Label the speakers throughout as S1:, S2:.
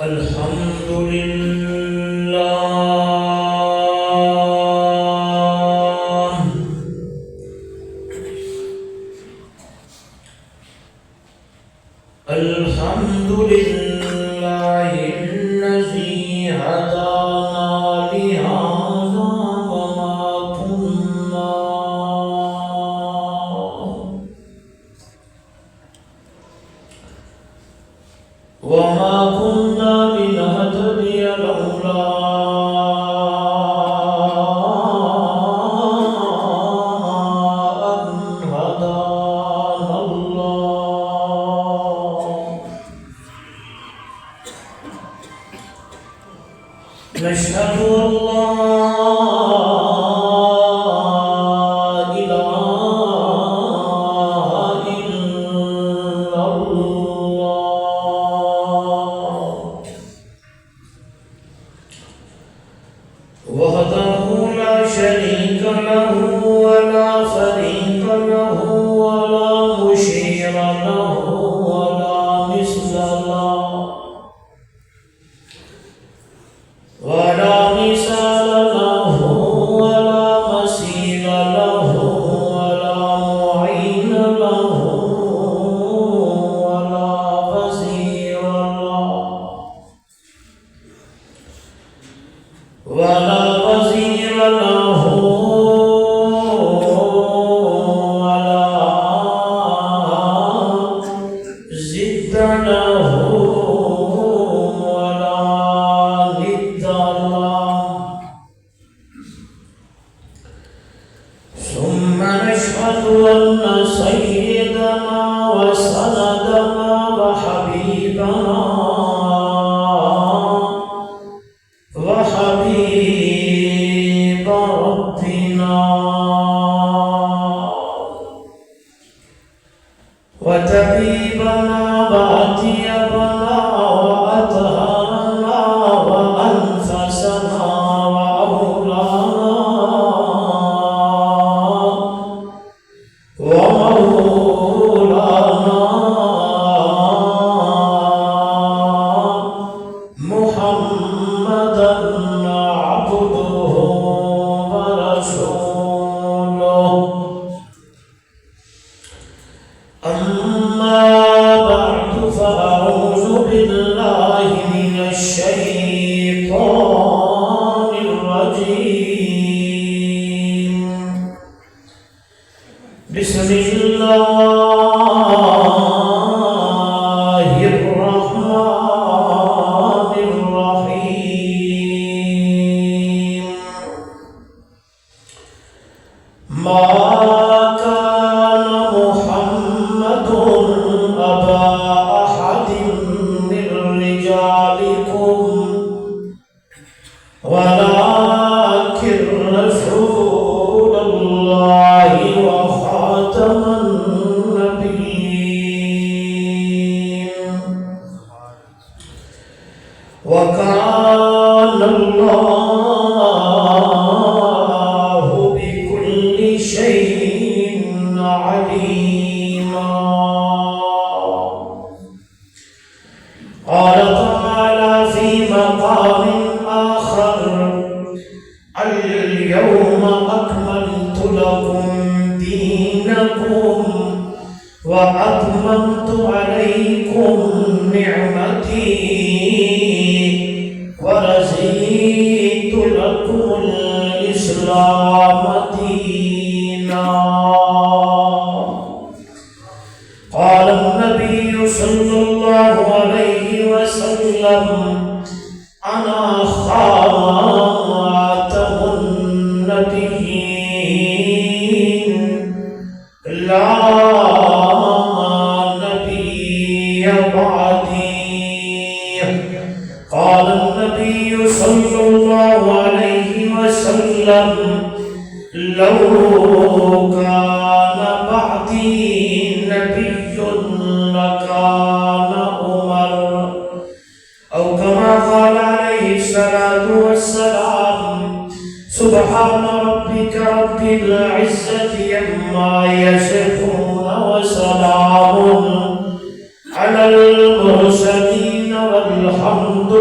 S1: الحمد لله الحمد لله الذي هدانا لهذا وما كنا لنهتدي لولا أن هدانا الله نشهد أن لا إله إلا الله وحده لا شريك له ولا فريق له ولا مشير له ولا مثل له ولا مثال له ولا مثيل له ولا معين له ولا وزير له ولا وزير له ولا زد له ولا ند له ثم نشهد أن سيدنا وسندنا وحبيبنا وحبيب ربنا وطبيبنا وأطيبنا وأطهرنا وأنفسنا وأولانا ومولانا محمدا عبده ورسوله أما بعد فأعوذ بالله من الشيطان الرجيم بسم الله الرحمن الرحيم ما كان محمد أبا أحد من رجالكم ولكن رسول الله وخاتم النبيين وكان الله بكل شيء عليما قال تعالى في مقام آخر اليوم أكملت لكم دينكم وأتممت عليكم نعمتي ورضيت لكم الإسلام دينا قال النبي صلى الله عليه وسلم أنا خاتم النبيين لا نبي بعدي قال النبي صلى الله عليه وسلم لو كان بعدي نبي لكان عمر أو كما قال عليه الصلاة والسلام سبحان ربك رب العزة عما يصفون وسلام على المرسلين والحمد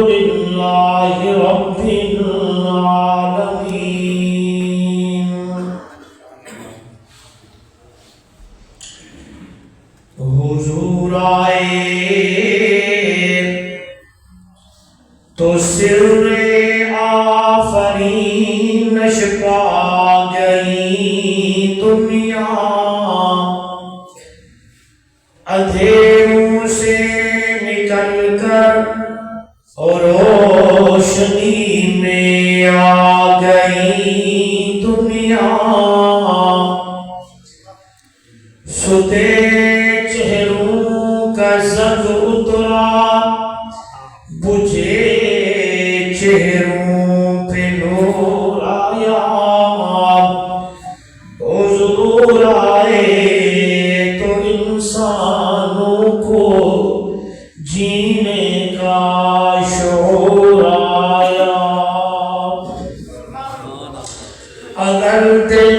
S1: تو سر آفرینش پا گئی دنیا، اندھیروں سے نکل کر اور روشنی میں آ گئی دنیا، ستے چہروں کا زنگ اترا، بجھے چہروں پہ نور آیا، حضور آئے تو انسانوں کو جینے کا شعور آیا۔ اگر دل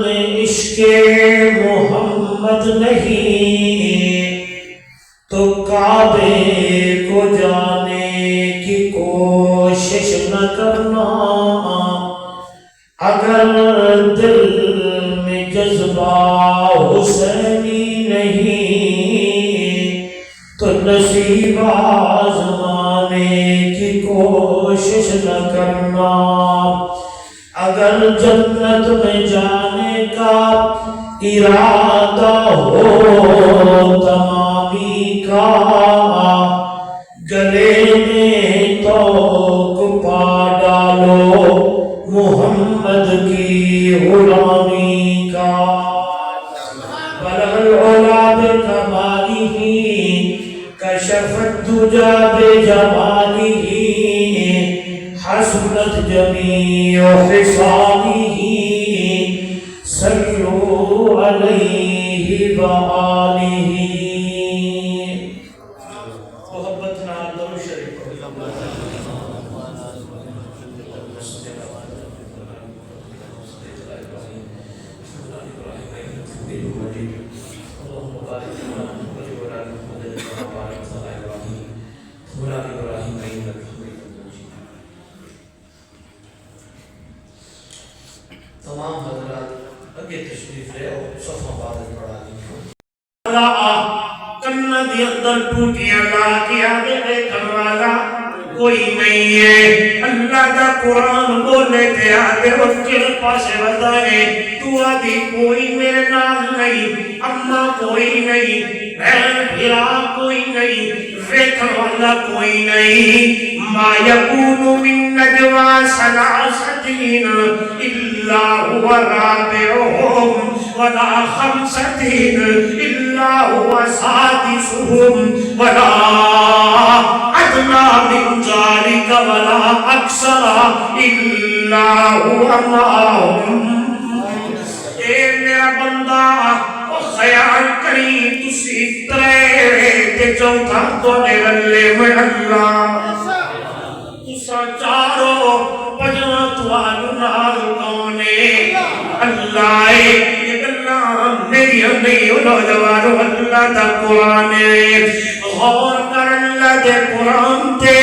S1: میں عشق محمد نہیں تو کعبے کو جانے کی کوشش نہ کرنا، اگر دل میں جذبہ حسینی نہیں تو نصیب آزمانے کی کوشش نہ کرنا، اگر جنت میں جانے کا ارادہ ہو تمامی کا، گلے میں توق پا ڈالو محمد کی غلامی کا۔ بلغ العلا بکمالہ، کشف الدجا بجمالہ، حسنت جمیع خصالہ، صلوا علیہ وآلہ۔ محبت نال درود شریف تمام حضرات اگے تشریف لے اور صفحہ بات پڑھا دی۔ کنا دی اندر ٹوٹیاں لا کے آگے دیکھن والا کوئی نہیں ہے، اللہ دا قرآن بولے تے آگے اس کے پاسے بتائے، تو آدھی کوئی میرے نام نہیں، اماں کوئی نہیں، بہن بھرا کوئی نہیں، دیکھن والا کوئی نہیں۔ ما یکون من نجوا ثلاثۃ الا هو رابعهم ولا خمسة الا هو سادسهم ولا ادنى من ذلك ولا اکثر الا هو معهم۔ اے میرا بندہ خیال کری تسی ترے تے چوتھا توڑے رلے میں اللہ، تسا چارو پجواں توانو نال کونے اللہ ہے۔ یہ اللہ میری نہیں نوجوانو اللہ دا قرآن ہے، غور کر اللہ دے قرآن تے،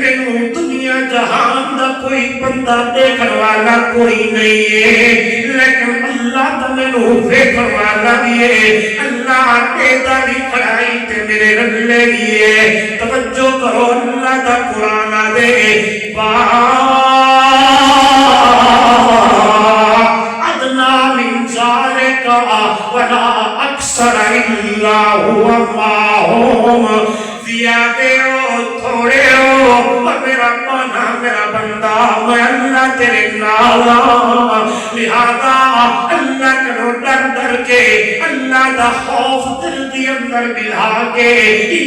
S1: مینوں دنیا جہان دا کوئی بندہ دیکھن والا کوئی نہیں ہے، لیکن اللہ تا مینوں دیکھن والا بھی ہے۔ اللہ پیدا بھی کھڑائی تے میرے رلے بھی ہے۔ توجہ کرو اللہ دا قرآن دے ولا اکثر الا هو معهم، زیادہ ہو تھوڑے ہو میرا پانا میرا بندہ میں اللہ تیرے نالا، لہذا اللہ کرو ڈر ڈر کے اللہ دا خوف دل دی اندر بلا کے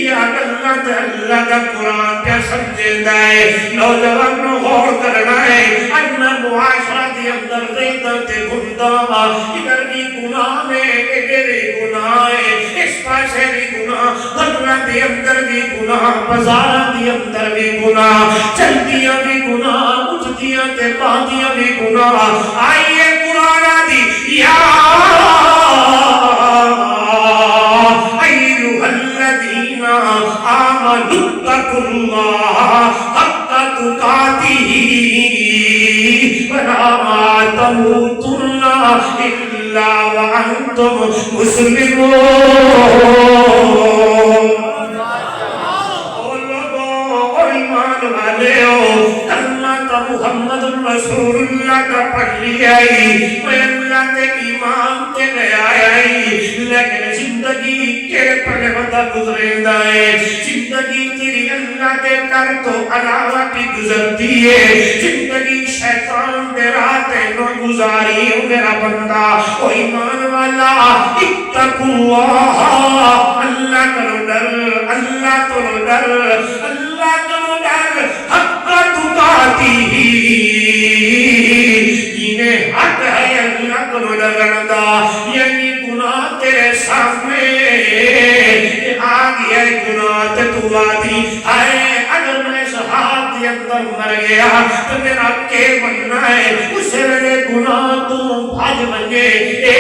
S1: یا اللہ دا قرآن کیا سمجھے دائے۔ نوجوان غور کرنا ہے، اللہ معاشرہ دی اندر غیبت تے گندہ، ادھر بھی گناہ میں ادھر بھی گناہ ہے، اس پاسے بھی گناہ، غلطہ دی اندر بھی گناہ، بازار دی اندر بھی گناہ، چلدیاں بھی گناہ، اٹھدیاں تے باندیاں بھی گناہ۔ آئیے قرآن دی یا ایھا الذین آمنوا اتقوا اللہ حق تقاتہ ولا تموتن الا وانتم مسلمون۔ ایمان والے ہو کلمہ تا محمد رسول اللہ کا پڑھ لیا میں اللہ تے ایمان تے لے آیا لیکن زندگی کے پڑھے ودا گزرے ہے زندگی تیری اللہ دے کر تو علاوہ کی گزرتی ہے زندگی شیطان دے راتے نو گزاری ہو میرا بندہ او ایمان والا اتقوا اللہ اللہ کرو ڈر اللہ کرو ڈر اللہ کرو ڈر حق تقاتی جنہیں حق ہے اللہ کرو ڈرنا یعنی گناہ تیرے سامنے آ گیا گناہ تے تو آدھی آئے اگر میں صحاب کے اندر مر گیا تو میرا کے بننا ہے اسے میرے گناہ تو بھاج بنگے اے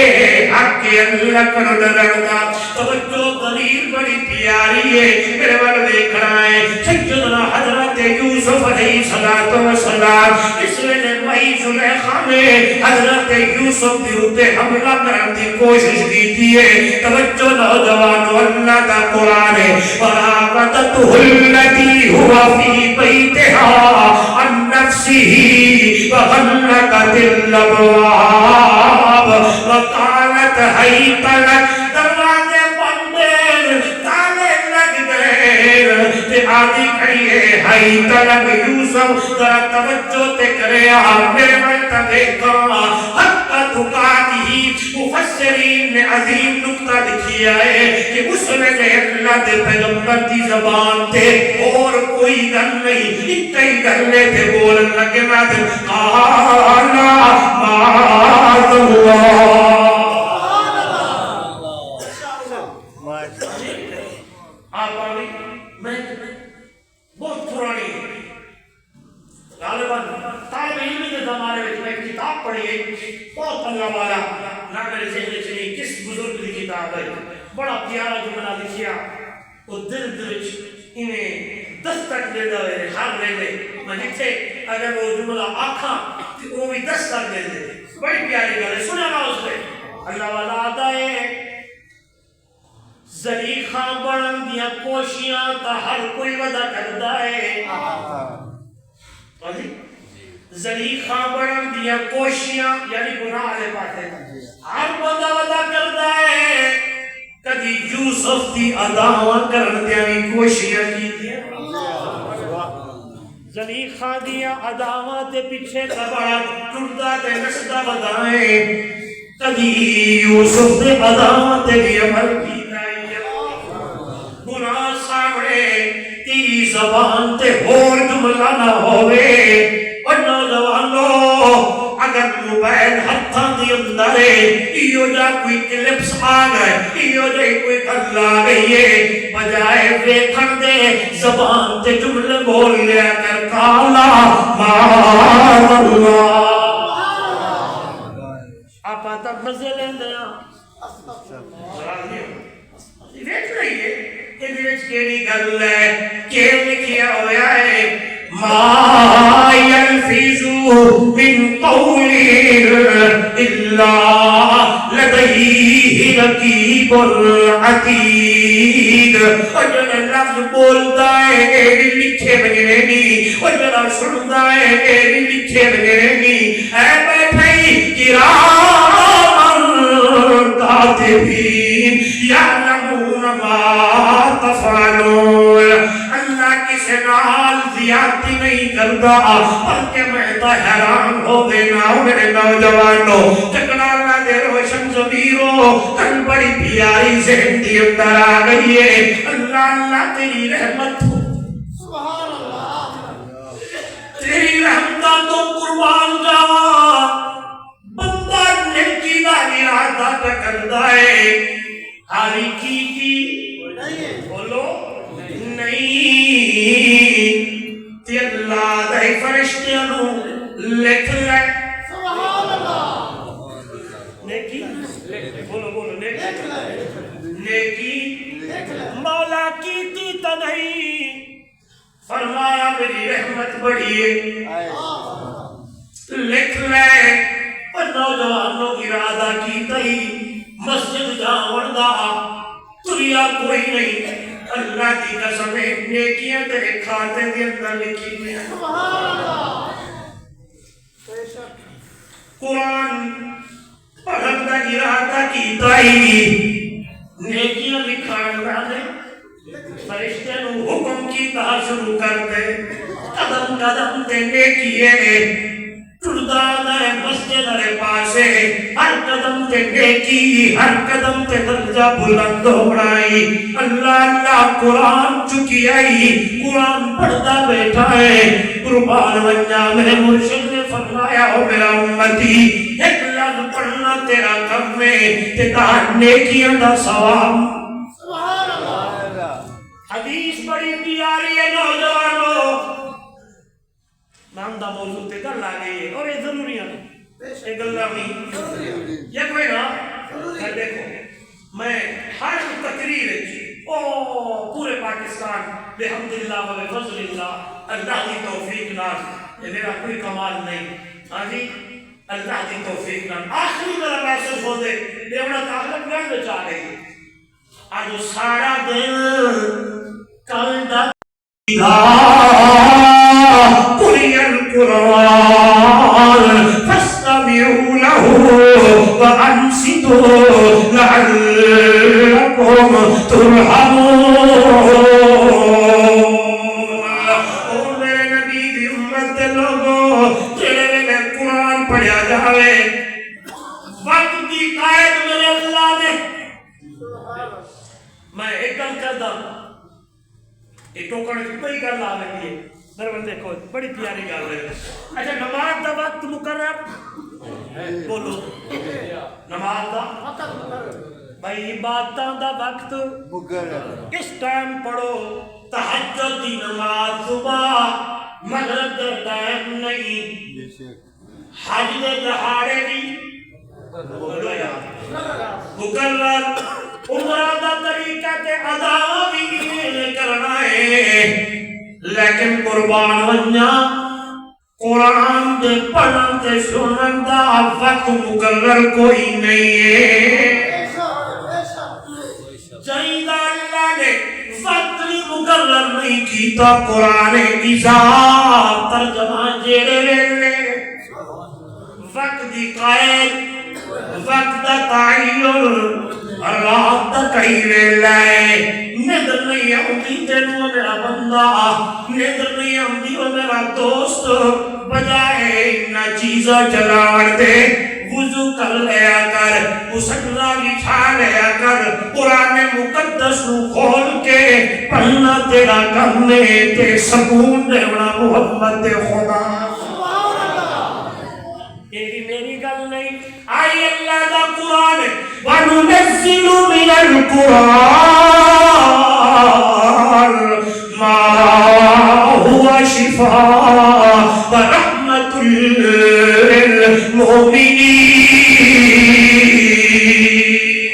S1: حق کے اللہ کرو ڈرنا توجہ دلیل بڑی پیاری ہے میرے بار دیکھ رہا ہے سیدنا حضرت یوسف علیہ السلام اس نے مئی زلیخا میں حضرت یوسف دی اتے حملہ کرنے کی کوشش کی تھی توجہ نوجوان اللہ کا قرآن ہے وراودته التي هو في بيتها عن نفسه وغلقت الابواب وقالت هيت لك دروازے بند تالے لگ گئے تے آدھی کھڑی ہے هيت لك یوسف ذرا توجہ تے کرے میرے من دیکھا حق تقاتی مفسرین نے عظیم نکتہ لکھیا ہے کہ اس نے اللہ دے پیغمبر دی زبان تے اور کوئی گل نہیں اتنی گلے تے بولن لگے نا تے قالا معاذ اللہ آپ آگئی میں بہت پرانی غالباً طالب علم کے زمانے میں کتاب پڑھی ہے بہت اللہ والا نہ میرے ذہن چلی کس بزرگ کی کتاب ہے بڑا پیارا جملہ لکھیا وہ دل دل انہیں دستک دے دے ہر لے لے میں لکھے اگر وہ جملہ آکھاں تو وہ بھی دستک دے دے بڑی پیاری گل ہے سنا گا اس میں اللہ والا آتا ہے زلیخہ بڑھن دیا کوشیاں تا ہر کوئی ودا کرتا ہے زلیخہ بڑھن دیا کوشیاں یعنی گناہ علیہ پاتے ہر بندہ ودا کرتا ہے کدی یوسف دی اداواں کرن دیا بھی کوشیاں کی دیا زلیخہ دیا اداواں تے پیچھے کبڑا ٹردا تے نشدہ بدائیں کدی یوسف دے اداواں تے بھی عمل کی گناہ سامنے تیری زبان تے اور جملہ نہ ہوئے اور نوجوانوں اگر موبائل ہتھاں دی اندر ایو جا کوئی کلپس آ گئے ایو جا کوئی گل آ گئی ہے بجائے ویکھن دے زبان تے جملے بول لیا کر کالا معاذ اللہ آپ آتا مزے لیں دیا دیکھ رہی ہے ادھرچ کیڑی گل ہے کہ لکھیا ہویا ہے ما يلفظ من قول الا لديه رقيب عتيد اور جو لفظ بولتا ہے لکھے بغیر نہیں اور جو سنتا ہے لکھے بغیر نہیں اے بیٹھائی کرام کاتبین یعلمون ما تفعلون اللہ کسی نال زیادتی نہیں کرتا بلکہ میں تو حیران ہو دینا میرے نوجوانوں چکنا اللہ دے روشن ضمیروں کل بڑی پیاری ذہن دی اندر آ گئی ہے اللہ اللہ تیری رحمت سبحان اللہ تیری رحمتہ تو قربان جاوا بندہ نیکی دا ارادہ کرتا ہے ہاری کی بولو نہیں تے اللہ دے فرشتیاں نو لکھ لے سبحان اللہ نیکی بولو بولو نیکی مولا کی تی تا نہیں فرمایا میری رحمت بڑی ہے لکھ لے اور نوجوانوں کی ارادہ کی تئی مسجد جاؤں دا تریا کوئی نہیں اللہ کی قسم ہے نیکیاں تیرے کھاتے دے اندر لکھی ہوئی ہیں. قرآن پڑھن دا ارادہ کیتا ہی نیکیاں لکھان والے فرشتے نو حکم کیتا شروع کر دے قدم قدم تے نیکیے ٹردا ہے مسجد والے پاسے ہر قدم تے نیکی ہر قدم تے درجہ بلند ہوڑائی. اللہ اللہ قرآن چکی آئی قرآن پڑھتا بیٹھا ہے. قربان ونجا میرے مرشد نے فرمایا ہو میرا امتی ایک لفظ پڑھنا تیرا کم ہے تے تہاڈ نیکیاں دا ثواب. حدیث بڑی پیاری ہے نوجوانوں. نام دا موضوع تے گل آ گئی ہے اور یہ ضروری ہے یہ گلا نہیں یہ کوئی نا دیکھو میں ہر تقریر پورے پاکستان بحمدللہ و بفضل اللہ اللہ کی توفیق نال یہ میرا کوئی کمال نہیں ہاں جی اللہ کی توفیق نال آخری میرا محسوس ہو دے دیوڑا تعلق میں بچا گئی آج سارا دن کل دا قُرِئَ الْقُرْآنُ فَاسْتَمِعُوا لَهُ وَأَنصِتُوا لَعَلَّكُمْ تُرْحَمُونَ. او میرے نبی دی امت دے لوگوں جڑے میں قرآن پڑھیا جاوے وقت دی قائد میرے اللہ نے میں ایک گل کردا یہ ٹوکن بڑی گل آ رہی ہے دربند دیکھو بڑی پیاری گل ہے. اچھا نماز دا وقت مقرر بولو نماز دا بھائی عبادتاں دا وقت مقرر اس ٹائم پڑھو. تہجد دی نماز صبح مغرب دے ٹائم نہیں حج دے دہاڑے بھی مقرر. عمرہ دا طریقہ تے ادا بھی کرنا ہے لیکن قربان ونجا قرآن دے پڑھن تے سنن دا وقت مقرر کوئی نہیں ہے. جائیدہ اللہ نے وقت بھی مقرر نہیں کیتا. قرآن اذا ترجمہ جیڑے ویلے وقت دی قائد وقت دا تعین رات دا کئی ویلا ہے. نیدر نہیں آمدی تینو میرا بندہ نیدر نہیں آمدی وہ میرا دوست بجائے انہا چیزہ چلاوڑ دے وضو کر لیا کر مسکرہ بچھا لیا کر قرآن مقدس نو کھول کے پڑھنا تیرا کرنے تے سکون دیونا محمد دے خدا. یہ بھی میری گل نہیں آئی اللہ دا قرآن وَنُنَزِّلُ مِنَ الْقُرْآنِ مَا هُوَ شِفَاءٌ وَرَحْمَةٌ لِلْمُؤْمِنِينَ.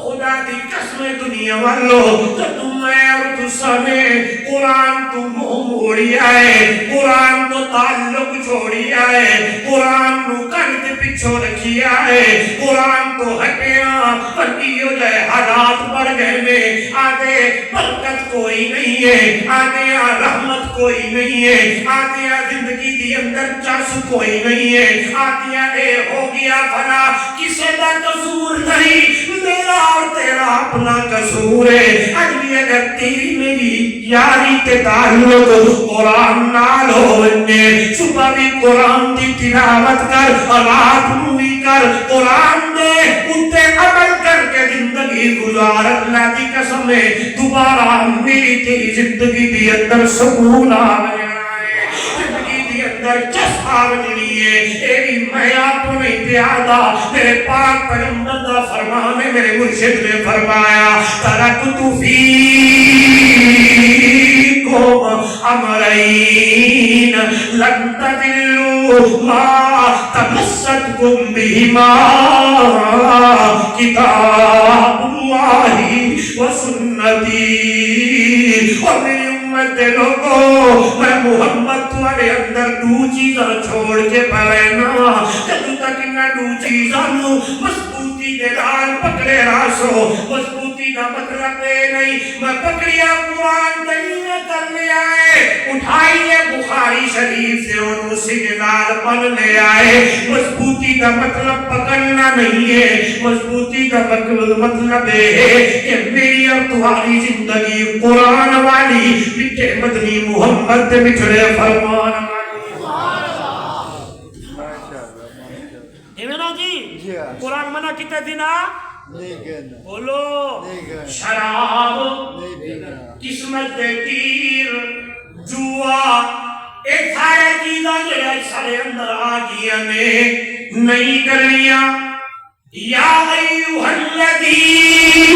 S1: خدا دی قسم دنیا والو تو میں اور تو سمیں قرآن تو منہ موڑی آئے قرآن تو تعلق چھوڑی آئے قرآن نو کنت پچھو رکھی آئے قرآن تو ہٹیاں پتیو جائے حالات بڑھ گئے میں آدھے برکت کوئی نہیں ہے آدھے رحمت کوئی نہیں ہے آدھے زندگی دی اندر چس کوئی نہیں ہے آدھے اے ہو گیا فلا کسے دا قصور نہیں میرا اور تیرا اپنا قصور ہے. اگلی اگر تیری میری یاری تے تعلق قرآن نال ہونے صبح بھی قرآن دی تلاوت کر رات بھی کر قرآن دے اتے عمل کر کے زندگی گزار. اللہ دی قسم ہے دوبارہ میری تیری زندگی دی اندر سکون آ گیا زندگی دی اندر چسپا بجنی ہے. ایری میں آپ کو نہیں پیادا میرے پاک پیغمبر دا فرمان ہے میرے مرشد نے فرمایا ترکت فیکم امرین لن تضلوا ما تمسکتم بہما کتاب اللہ و سنتی. اور میری امت دے لوگوں میں محمد تمہارے اندر دو چیزاں چھوڑ کے پڑھنا جدو تک انہا دو چیزاں مضبوطی دے دان پکڑے راسو مضبوطی کا مطلب نہیں میں پکڑیا قرآن دلیل کر لے آئے اٹھائیے بخاری شریف سے اور اسی کے نال پڑھ لے آئے. مضبوطی کا مطلب پکڑنا نہیں ہے, مضبوطی کا مطلب ہے کہ میری اور تمہاری زندگی قرآن والی بچے مدنی محمد کے بچھڑے فرمان والی. جی قرآن منع کتنے دینا بولو شراب قسمت تیر جوا اے سارے چیزاں جڑے سارے اندر آ گیا نے نہیں کرنیاں. یا ایھا الذین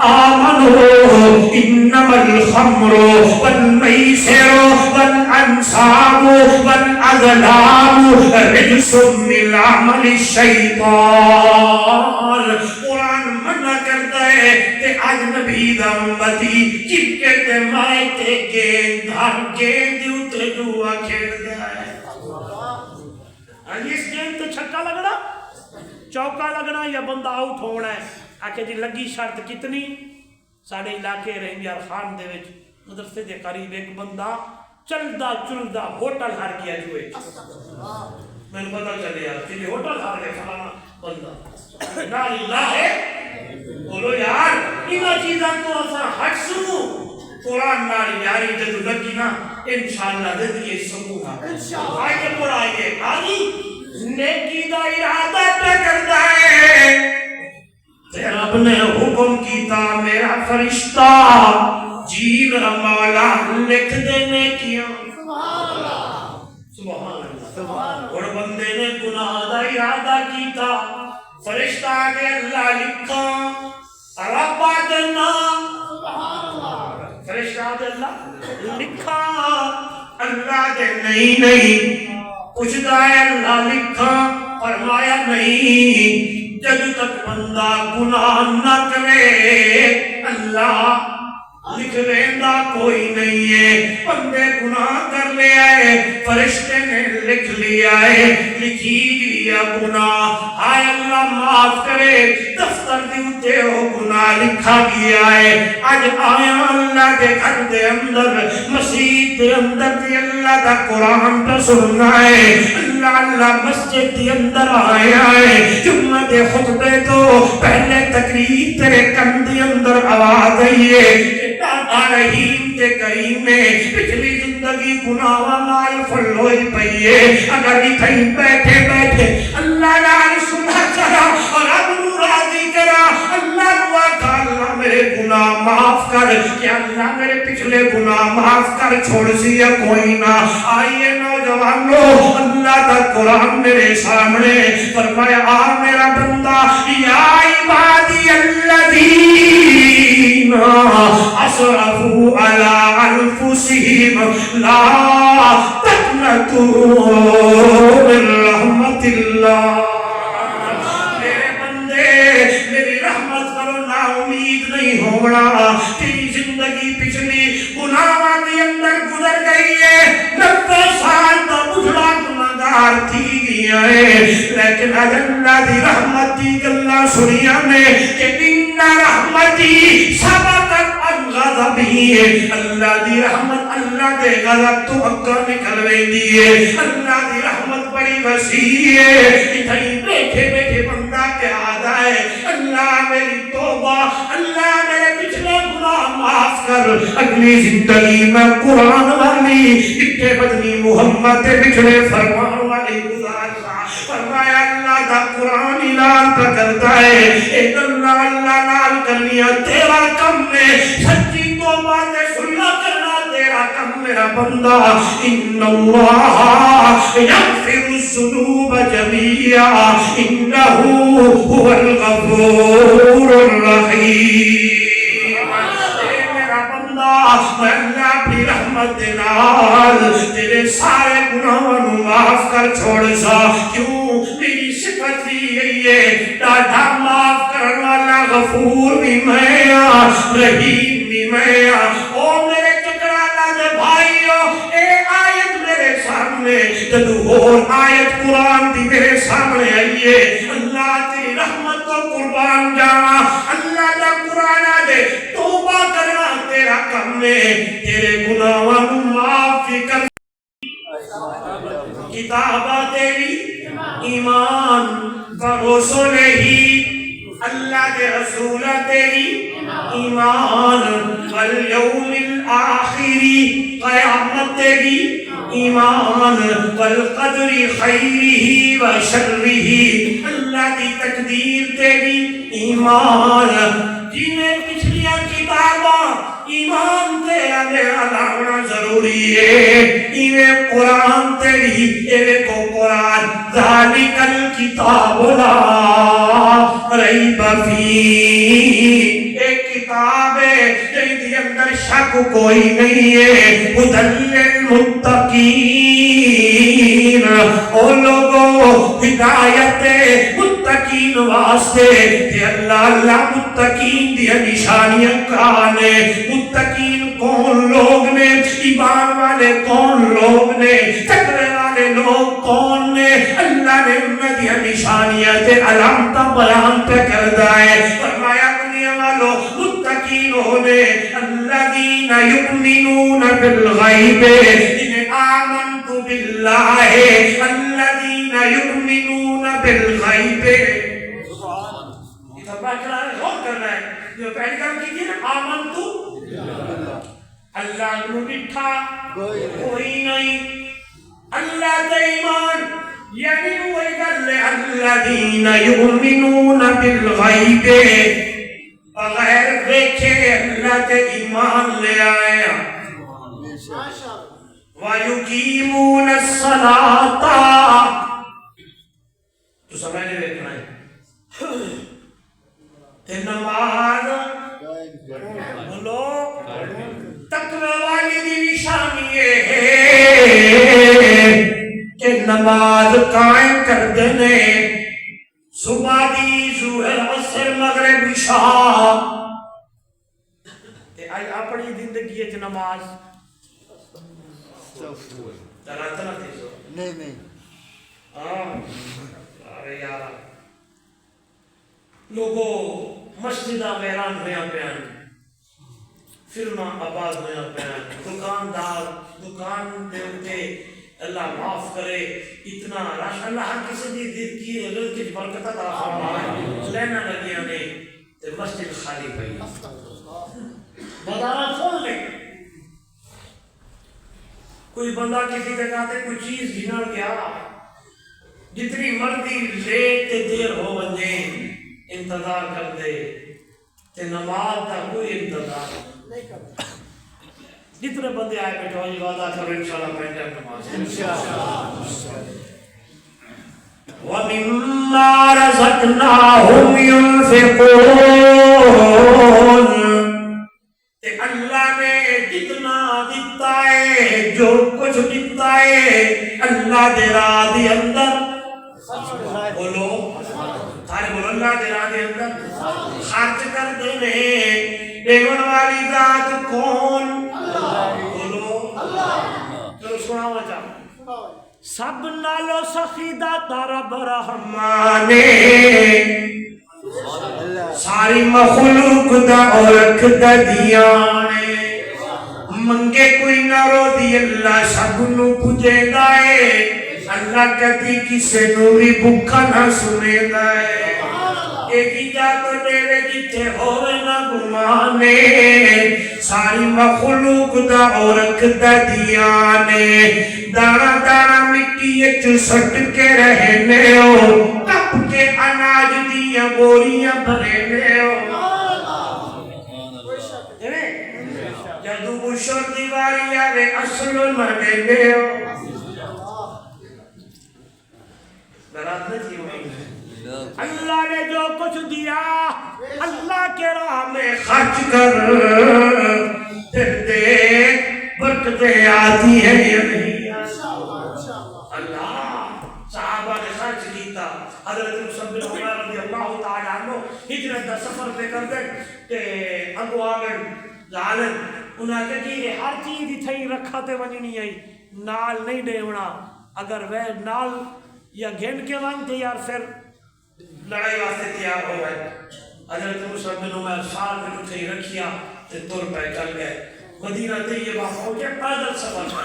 S1: آمنوا انما الخمر والمیسر والانصاب والازلام رجس من عمل الشیطان. قرآن منع کرتا ہے کہ آج نبی دا امتی کرکٹ مائے تے گیند ہر گیند اتے جوا کھیلتا ہے. اس گیند تے چھکا لگنا چوکا لگنا یا بندہ آؤٹ ہونا ہے. آکے جی لگی شرط کتنی ساڑھے علاقے رہنگیار خان دے وچ مدرسے دے قریب ایک بندہ چلدا چلدا ہوٹل ہار گیا جوئے میں نے پتا چلے یار کہ ہوٹل ہار گیا فلانا بندہ نا اللہ ہے. بولو یار انہا چیزاں تو اثر ہٹ سنو قرآن ناری یاری جدو لگی نا انشاءاللہ دے دیئے سمونا آئیے پڑھائیے آنی نیکی دا ارادہ پہ کرتا ہے. رب نے حکم کیتا میرا فرشتہ جی میرا مولا لکھ دینے کیا سبحان اللہ. اور بندے نے گناہ دا ارادہ کیتا فرشتہ آگے اللہ لکھا رب آدنا فرشتہ آگے اللہ لکھا اللہ دے نہیں پوچھتا ہے اللہ لکھا فرمایا نہیں جب تک بندہ گناہ نہ کرے اللہ لکھ رہندا کوئی نہیں ہے. بندے گناہ کر لے آئے فرشتے نے لکھ لیا ہے لکھی لیا گناہ آئے اللہ معاف کرے دفتر دیوتے ہو گناہ لکھا گیا ہے. آج آیا اللہ کے گھر دے اندر مسجد دے اندر دی اللہ دا قرآن پر سننا ہے. اللہ مسجد دے اندر آیا ہے جمعہ دے خطبے تو پہلے تقریر تیرے کن دے اندر آواز آئی ہے رحیم تے کریم میں پچھلی زندگی گناہ نال فلوئی پئیے اگر کہیں بیٹھے بیٹھے اللہ نال سنا چاہا اور اب راضی کرا اللہ دعا کا اللہ میرے گناہ معاف کر کہ اللہ میرے پچھلے گناہ معاف کر چھوڑ سیا کوئی نہ. آئیے نوجوانوں اللہ کا قرآن میرے سامنے فرمایا آ میرا بندہ یا عبادی الذین اسرفوا على انفسهم لا تقنطوا من رحمت اللہ. میرے بندے میری رحمت کرو نا امید نہیں ہونا. تیری زندگی پچھلی گناہاں کے اندر گزر گئی ہے 90 سال کا بڑھڑا گناہگار تھی گیا ہے لیکن اللہ دی رحمت دی گلاں سنیاں نے کہ ان رحمتی سبقت عن غضبی. اللہ دی رحمت اللہ دے غضب تو اگا نکل ویندی ہے. اللہ دی رحمت بڑی وسیع ہے. اتھائی بیٹھے بیٹھے بندہ کیا آدھا ہے اللہ میری توبہ اللہ میرے پچھلے گناہ معاف کر اگلی زندگی میں قرآن والی اتنے بدنی محمد بچھڑے فرمان والی گزارتا. فرمایا اللہ کا قرآن اعلان کرتا ہے ایک اللہ اللہ نال کرنیا تیرا کم نے سچی توبہ سے سننا کرنا تیرا کم میرا بندہ. ان اللہ یغفر الذنوب جميعا انه هو الغفور الرحیم. میں اللہ اپنی رحمت نال تیرے سارے گناہوں معاف کر چھوڑ سا. کیوں میری صفت ہی یہی ہے ڈاڈھا معاف کرنے والا غفور بھی میں رحیم بھی میں. او میرے چکرالا دے بھائیو اے آیت میرے سامنے جدو اور آیت قرآن دی میرے سامنے آئیے اللہ کی رحمت کو قربان جانا میں تیرے گناہاں نوں معاف کر کتابہ تیری ایمان رسول ہی اللہ کے رسول تیری ایمان والیوم الآخری قیامت تیری ایمان والقدر خیرہ و شرہ اللہ کی تقدیر تیری ایمان جنہیں پچھلیاں کتاباں ایمان تیرا میرا لاؤنا ضروری ہے انہیں قرآن تیری ایوے کو قرآن ذالک الکتاب لا ریب فیہ ایک کتاب ہے جن کے اندر شک کوئی نہیں ہے ہدی للمتقین او لوگوں ہدایت متقین واسطے کہ اللہ متقین دی نشانیاں کانے متقین کون لوگ نے ایمان والے کون لوگ نے تقوی والے لوگ کون نے اللہ نے ان کی نشانیاں تے علامتاں بیان پہ کردا ہے فرمایا دنیا والوں متقین ہونے الذین یؤمنون بالغیب جنہیں آمنت باللہ الذین یؤمنون بالغیب یہ تو بات کرنا ہے غور کرنا ہے جو پہلی کام کیجئے نا آمنت اللہ کو بٹھا کوئی نہیں اللہ کا ایمان یعنی وہی گل الذین یؤمنون بالغیب بغیر دیکھے اللہ کے ایمان لے آیا وَيُقِيمُونَ الصَّلَاةَ تو سمجھ نہیں دیکھنا ہے تے نماز بولو تقوی والی دی نشانی ہے کہ نماز قائم کر دینے صبح دی ظہر عصر مغرب عشاء تے آئی اپنی زندگی وچ نماز چلاتا نہ تھی نہیں ارے یارا لوگوں مسجدہ ویران ہویا پیان فلماں آباد ہویا پیان دکاندار دکان دے اٹھے اللہ معاف کرے اتنا رش اللہ ہر کسی دی دل کی رزق کی برکت عطا فرمائے لینا لگیا نے تے مسجد خالی پئی بازاراں کھول لے کوئی بندہ کسی جگہ تے کوئی چیز گھنڑ گیا جتنی مرضی لیٹ تے دیر ہو ونجے انتظار کر دے تے نماز کا کوئی انتظار نہیں کرتا جتنے بندے آئے بیٹھو یہ وعدہ کرو انشاءاللہ پہنچے نماز انشاءاللہ وَمِمَّا رَزَقْنَاهُمْ يُنْفِقُونَ تے اللہ نے جتنا دیتا ہے جو کچھ دیتا ہے اللہ دے راہ دے اندر بولو سارے بولو اللہ دے راہ دے اندر خرچ کر دینے دیون والی ذات کون بولو چلو سناوا چاہو سب نالو سخی داتا رب رحمانے ساری مخلوق دا عورق دا دیانے منگے کوئی نہ رو دی اللہ سب نو پجے دائے اللہ کہتی کسے نوری بکھا نہ سنے دائے ایک ہی جا تو تیرے جتے ہوئے نہ گمانے ساری مخلوق دا عورق دا دیانے دانا دانا مٹی اچ سٹ کے رہنے ہو کپ کے اناج دیا بوریاں بھرنے ہو جدو بشر دیواری آوے اصل مہنے ہو برات نہ تھی ہوئی اللہ نے جو کچھ دیا اللہ کے راہ میں خرچ کر پھر دیکھ برکتیں آتی ہیں یا نہیں اللہ صحابہ نے خرچ کیتا حضرت مصعب بن عمر رضی اللہ تعالیٰ عنہ ہجرت دا سفر پہ کر دے کہ اگو آگن ظالم انہاں کہ جی ہر چیز ہی تھئی رکھا تے ونجنی آئی نال نہیں دیونا اگر وہ نال یا گھن کے وانتے یار پھر لڑائی واسطے تیار ہو گئے حضرت مصعب بن عمر سال میں اٹھے رکھیا تے تر پہ چل گئے مدینہ طیبہ پہنچے پیدل سفر ہے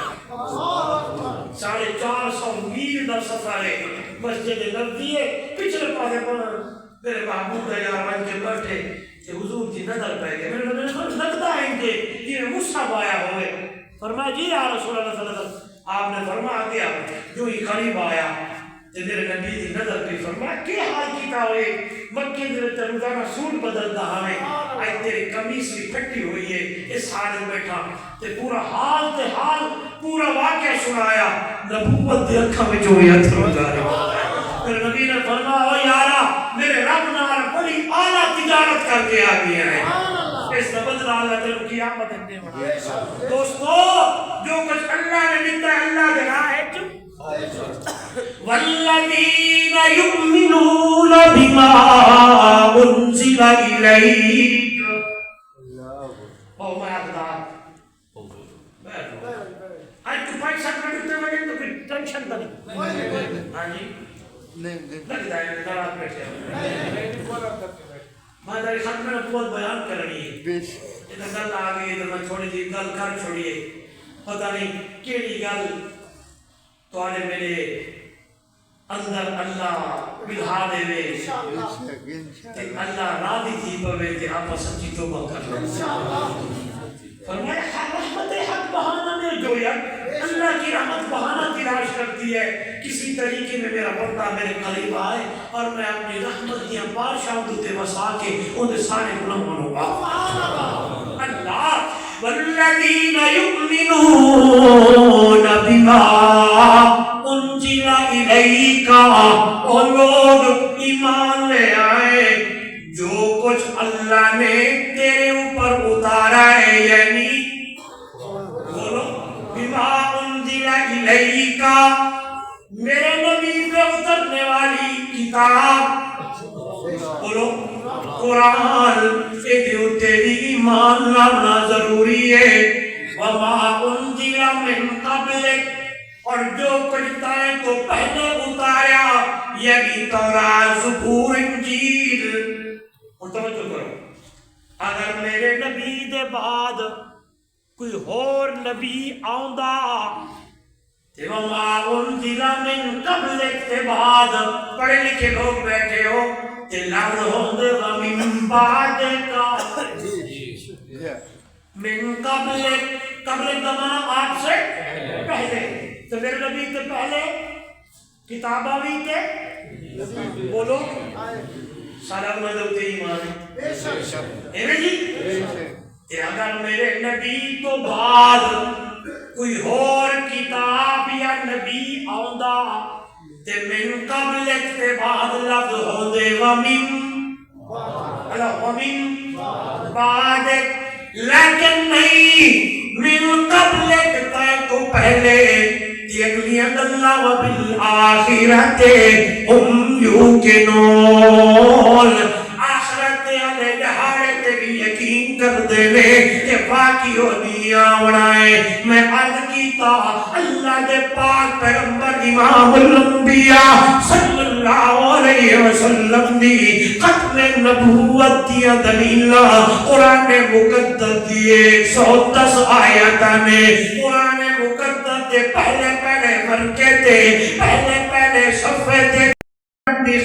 S1: 450 میل کا سفر ہے مسجد نبوی ہے پچھلے پاسے پر میرے محبوب کا یار بن کے بیٹھے کہ حضور کی نظر پہ گئے میرے نبی نے لگتا ہے کہ یہ مصحف آیا ہوئے فرمایا جی یا رسول اللہ صلی اللہ علیہ وسلم آپ نے فرما دیا جو ہی قریب آیا تو میرے نبی کی نظر پہ فرمایا کہ حال کیتا ہوئے مکہ دے تے روزانہ سوٹ بدلتا ہمیں آج تیری قمیص بھی پھٹی ہوئی ہے اس حال میں بیٹھا تے پورا حال پورا واقعہ سنایا نبوت دے اکھاں وچ ہوئی اتھرو جارے میرے نبی نے فرمایا او یارا میرے رب نال بڑی اعلیٰ تجارت کر کے آ گیا ہے اس کا بدلہ اللہ تیرے قیامت دے بنا دوستو جو کچھ اللہ نے دیتا ہے اللہ دے راہ ہے والذین یؤمنون بما انزل الیک او میں اقدار آج تو 5 سال میں بجے تو پھر ٹینشن نہیں ہاں جی لگتا ہے درات بیٹھے میں داری خط میں بہت بیان کرنی ہے ادھر گل آگئی ادھر میں چھوڑی تھی گل کر چھوڑیے پتہ نہیں کیڑی گل تو آنے میرے اندر اللہ بلہا دے وے کہ اللہ راضی تھی پوے کہ آپ سچی توبہ کر لیں فرمایا رحمت حق بہانہ میں جویا اللہ کی رحمت بہانہ تلاش کرتی ہے کسی طریقے میں میرا بندہ میرے قریب آئے اور میں اپنی رحمت کی بارشاں دوتے وسا کے انہیں سارے گناہ منوں اللہ والذین یؤمنون بما انزل الیک اور لوگ ایمان لے آئے جو کچھ اللہ نے تیرے اوپر اتارا ہے یعنی بولو بما انزل الیک میرے نبی پہ اترنے والی کتاب بولو قرآن سے تیری ایمان لانا ضروری ہے وما انزل من قبلک اور جو کچھ تائیں تو پہلے اتاریا یعنی تورات زبور انجیل اور توجہ کرو اگر میرے نبی دے بعد کوئی اور نبی آؤندا تے وما انزل من قبلک کے بعد پڑھے لکھے لوگ بیٹھے ہو تے لفظ ہوندے ومن بعد کا من قبلک قبلک کا معنی آپ سے پہلے تو میرے نبی کے پہلے کتابہ بھی کے بولو سلام مدوتے ایمان ہے جی کہ اگر میرے نبی تو بعد کوئی اور کتاب یا نبی آؤندا تے من قبلک تے بعد لفظ ہوندے ومن بعد لیکن نہیں من قبلک تے تو پہلے یقین اللہ وبالآخرت ہم یوقنون آخرت علی جہارت بھی یقین کر دے لے کہ باقی ہو دیا بنائے میں عرض کیتا اللہ دے پاک پیغمبر امام الانبیاء صلی اللہ علیہ وسلم دی ختم نبوت دیا دلیل قرآن مقدس دیے 110 آیتاں نے قرآن مقدس دے پہلے مرکے تے پہلے صفحے تے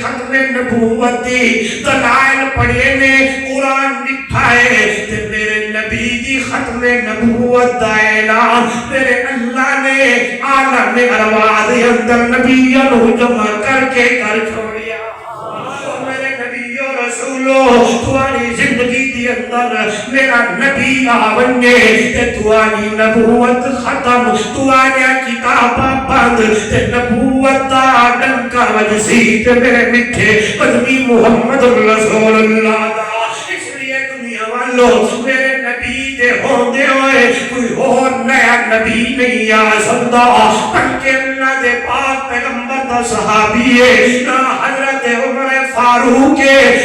S1: ختم نبوت دی دلائل پڑھے نے قرآن لکھائے تے میرے نبی دی ختم نبوت دا اعلان میرے اللہ نے عالم ارواح دے اندر نبیوں کو جمع کر کے کر چھوڑیا میرے نبی و رسولو تمہاری زندگی دی اندر میرا نبی آونے تے تمہاری نبوت ختم تمہاری کتابہ بند تے نبوت دا ڈنکا وجسی تے میرے مٹھے مدنی محمد رسول اللہ دا اس لیے دنیا والوں میرے نبی دے ہوندے ہوئے کوئی اور نیا نبی نہیں آ سکتا بلکہ اللہ دے پاک پیغمبر دا صحابی ہے نہ حضرت عمر فاروق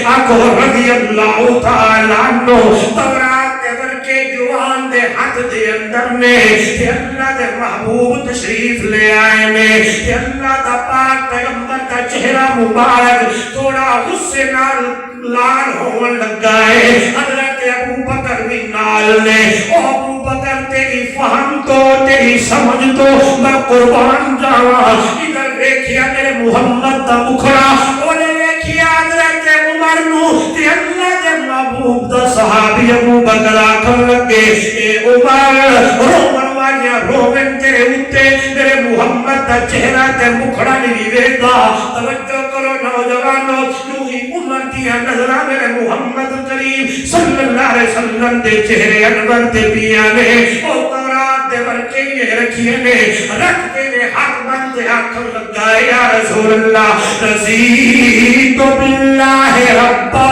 S1: آقا رضی اللہ تعالیٰ عنہ تورات کے برکے جوان دے ہاتھ دے اندر نے کہ اللہ دے محبوب تشریف لے آئے نے کہ اللہ دا پاک پیغمبر کا چہرہ مبارک تھوڑا غصے نال لال ہون لگا ہے حضرت ابو بکر بھی نال نے او ابو بکر تیری فہم تو تیری سمجھ تو میں قربان جاواں ادھر دیکھیا میرے محمد دا مکھڑا اونے دیکھیا حضرت عمر نو تے اللہ دے محبوب دا صحابی ابو بکر آکھن لگے اے عمر رومن والیاں رومن تیرے اوتے میرے محمد دا چہرہ تے مکھڑا نہیں ویکھدا توجہ کرو نوجوانو یوہی عمر دیا نظرہ میرے محمد کریم صلی اللہ علیہ وسلم دے چہرے انور دے پیاں نے او تورات دے ورکے یہ رکھیے نے رکھ کے نے حق بند آنکھ لگا یا رسول اللہ رضیت باللہ ربا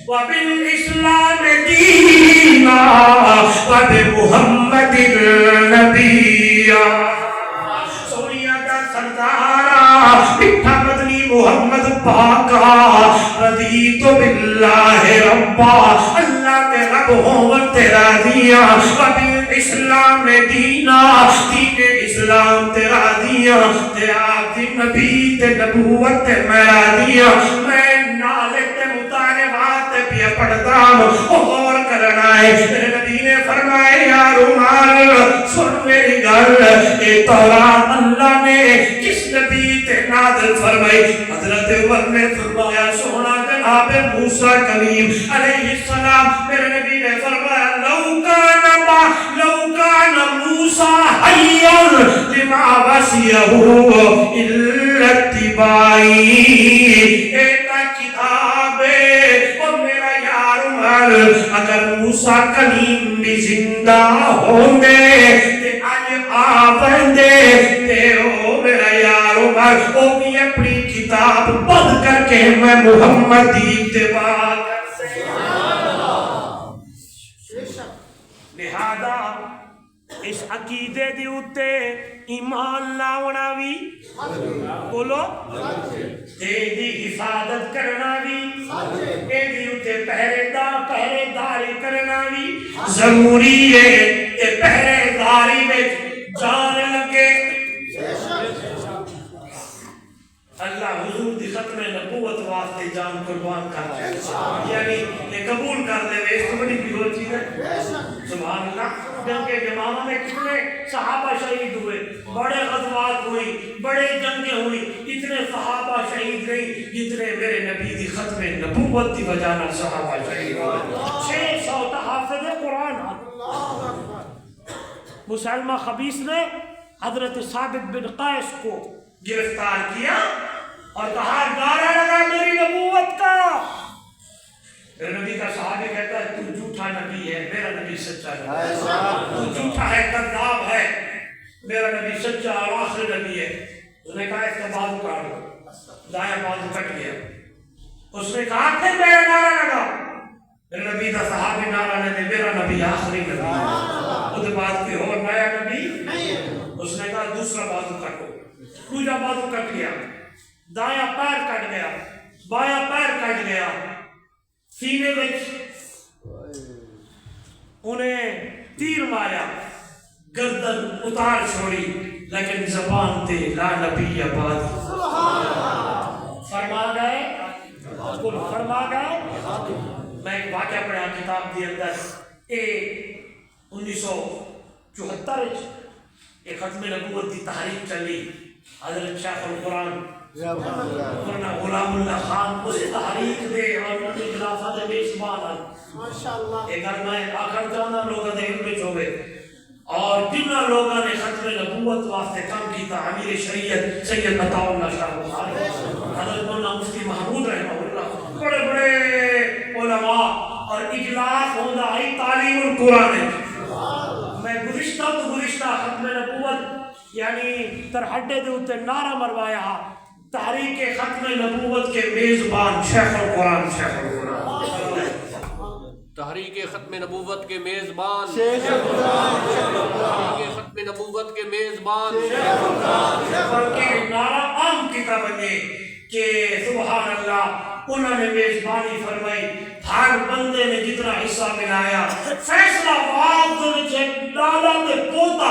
S1: وبالاسلام دینا وبمحمد نبیا سونیا دا سردارا مٹھا مدنی محمد پاکا رضیت باللہ ربا اللہ کے رب ہوں تیرا دیا وبالاسلام دینا دین اسلام تیرا دیا تیرا دین نبی تے نبوت تے میرا دیا میں نالک تے مطالبات تے پیا پڑھتا ہوں غور کرنا ہے میرے نبی نے فرمائے یا رومال سن میری گل اے تورات اللہ نے کس نبی تے نازل فرمائی حضرت عمر نے فرمایا سونا جناب موسیٰ کلیم علیہ السلام میرے نبی نے فرمایا لو کان موسیٰ حیّن لما وسیعہ الا اتباعی ایتا کتاب اور میرا یار عمر اگر موسیٰ کلیم بھی زندہ ہوں گے تے آج آویں دے تے او میرا یار عمر او بھی اپنی کتاب بند کر کے میں محمد دی اتباع کر سے لہذا اس عقیدے دی اتے ایمان لاؤنا بھی بولو دی حفاظت کرنا بھی دی اتے پہرے داری کرنا بھی ضروری ہے پہرے داری میں جان لگے اللہ حضور دی ختم نبوت واسطے جان قربان کرتا ہے یعنی یہ قبول کر دے وے اس کو بڑی بہت چیز ہے سبحان اللہ کیونکہ جماعہ میں کتنے صحابہ شہید ہوئے بڑے غزوات ہوئی بڑے جنگیں ہوئی اتنے صحابہ شہید نہیں جتنے میرے نبی دی ختم نبوت دی وجہ نال صحابہ شہید ہوئے 600 تحافظ قرآن مسلمہ خبیث نے حضرت ثابت بن قیس کو گرفتار کیا اور کہا نعرہ لگا میری نبوت کا میرے نبی کا صحابی کہتا ہے تو جھوٹا نبی ہے میرا نبی سچا ہے تو جھوٹا ہے کذاب ہے میرا نبی سچا اور آخری نبی ہے اس نے کہا اس کا بازو کاٹ دو دائیں بازو کٹ گیا اس نے کہا پھر میرا نعرہ لگا میرے نبی کا صحابی نعرہ لے میرا نبی آخری نبی ہے اس کے بعد کوئی اور نیا نبی اس نے کہا دوسرا بازو کٹو دوسرا بازو کٹ گیا دایاں پیر کٹ گیا بایاں پیر کٹ گیا سینے وچ انہیں تیر ماریا گردن اتار چھوڑی لیکن زبان تے لا نبی آباد فرما گئے فرما گئے میں ایک واقعہ پڑھا کتاب دی اندر 1974 ایک ختم نبوت دی تحریک چلی حضرت شیخ القرآن ورنہ غلام اللہ خان اس تحریک دے اور ان کی خلافت میزبان ایک میں آخر جانا لوگوں نے علم میں ہوئے اور جنہ لوگوں نے ختم نبوت واسطے کام کیتا امیر شریعت سید عطا اللہ شاہ بخاری حضرت مولانا مفتی محمود رحمہ اللہ بڑے بڑے علماء اور اجلاس ہوندہ آئی تعلیم القرآن میں گزشتہ ختم نبوت یعنی ترہڈے دے ہوتے نعرہ مروایا تحریک ختم نبوت کے میزبان شیخ القرآن
S2: تحریک ختم نبوت کے میزبان تحریک ختم نبوت کے میزبان
S1: بلکہ نعرہ عام کی طرح بنے کہ سبحان اللہ انہوں نے میزبانی فرمائی ہر بندے نے جتنا حصہ ملایا فیصلہ بات ایک دادا تے پوتا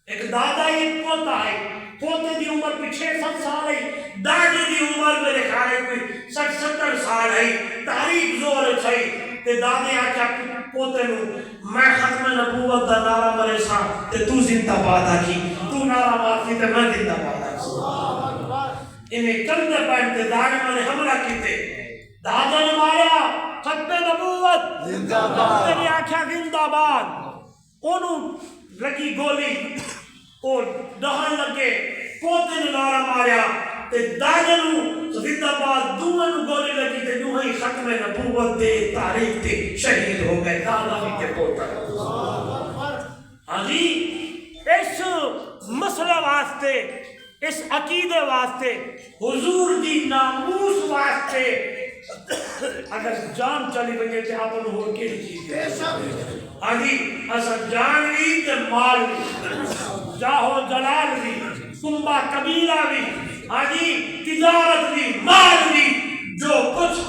S1: ایک دادا ایک پوتا ہے پوتے دی عمر پہ 6-7 سال ہے دادی دی عمر میرے خیال ہے کوئی 60-70 سال ہے تاریخ زور ہے تے دادے آکھیا پوتے نو میں ختم نبوت دا نعرہ مرے سا تے تو زندہ باد آکی تو نعرہ مارتی تے میں زندہ باد آکی انہیں کندے پہنتے دادے میں نے حملہ کیتے دادے نے ماریا ختم نبوت زندہ باد تیرے آکھیا زندہ باد انہوں لگی گولی اور دہن لگے پوتے نے نعرہ ماریا تے دادے نو زندہ باد دوہاں نو گولی لگی تے دوہاں ہی ختم نبوت دے تاریخ تے شہید ہو گئے دادا بھی تے پوتا ہاں جی اس مسئلہ واسطے اس عقیدے واسطے حضور دی ناموس واسطے اگر جان چلی بجے تے اپن ہو کے چیز ہے ہاں جی اصل جان بھی تے مال بھی جاہو جلال بھی کنبہ قبیلہ بھی ہاں جی تجارت بھی مال بھی جو کچھ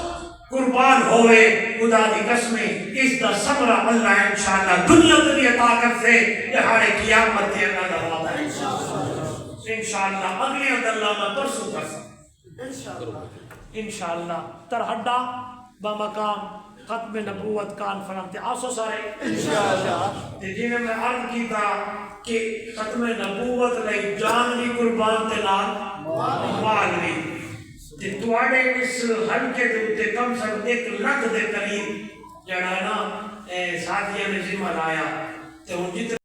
S1: قربان ہوئے خدا دی قسمیں اس دا ثمرہ اللہ انشاءاللہ دنیا دی عطا کر سے دہاڑے قیامت دے اللہ دا وعدہ انشاءاللہ اگلے اللہ میں پرسوں کر سکتا انشاءاللہ ترہڈا بمقام ختم نبوت کانفرنس تے آسو سارے انشاءاللہ تے جنہیں میں عرض کی تھا کہ ختم نبوت لئی جان بھی قربان تے مال بھی تے تواڈے اس حلقے دے اوتے کم سے کم 1 لاکھ دے قریب جڑا نا ساتھیاں نے ذمہ لایا تے ہن جتنے